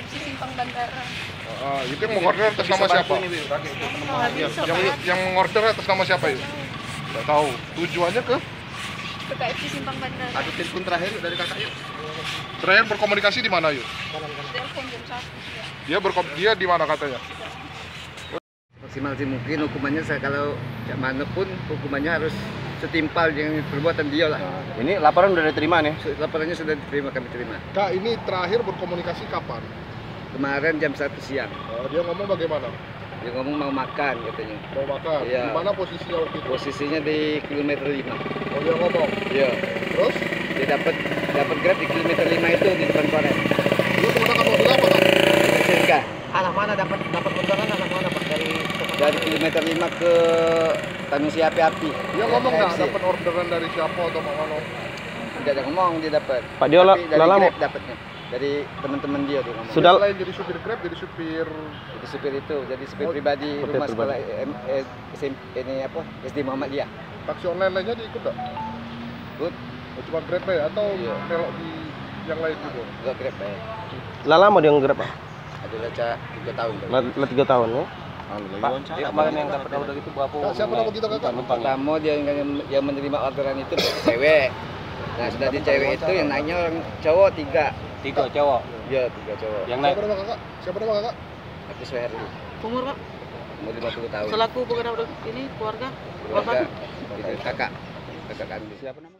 KFC Simpang Bandara. Itu yang mengorder atas nama siapa? Yang mengorder atas nama siapa itu? Nggak tahu. Tujuannya ke KFC Simpang Bandara. Ada telepon terakhir dari kakak yuk. terakhir berkomunikasi di mana yuk? Telepon jam 1 ya. Dia di mana katanya? Maksimal sih mungkin hukumannya kalau mana pun hukumannya harus setimpal dengan perbuatan dia lah. Ini laporan udah diterima nih? Laporannya sudah diterima, kami terima. Kak, ini terakhir berkomunikasi kapan? Kemarin jam 1 siang. Dia ngomong bagaimana? Dia ngomong mau makan katanya. Mau makan? Iya. Di mana posisinya waktu itu? Posisinya di kilometer 5. Oh, dia ngomong? Iya. Terus? Dia dapat Grab di kilometer 5 itu di depan Korem. Lu menggunakan mobil apa, Kak? Sehingga Anak mana dapat undangan, anak mana Pak dari kilometer 5 ke Tanjung Siapi Api. Dia ngomong nggak dapat orderan dari siapa atau mana? Tidak ada ngomong, dia dapat. Pak dia Tapi dari lama Grab dapatnya. Dari teman-teman dia ngomong. Sudah- Selain jadi supir Grab, jadi supir Jadi supir pribadi supir rumah pribadi. sekolah ini apa? SD Muhammadiyah. taksi online lainnya diikut nggak? Good. Oh, cuma Grab ya? Atau Iya. belok di yang lain juga? Enggak Grab ya. lama dia nge-grab Pak? Ada baca 3 tahun. Lah 3 tahun ya? Pak, dia kemarin yang dapat order itu berapa? Kak, siapa nama kita kakak? pertama dia yang menerima orderan itu cewek. Nah, sudah di cewek itu yang naiknya orang cowok 3. 3 cowok. Iya, 3 cowok. Yang naik Siapa nama kakak? Siapa nama kakak? Tapi Suherli, Umur Pak, umur 50 tahun. selaku pengenal ini keluarga. Keluarga, itu kakak kami. siapa namanya?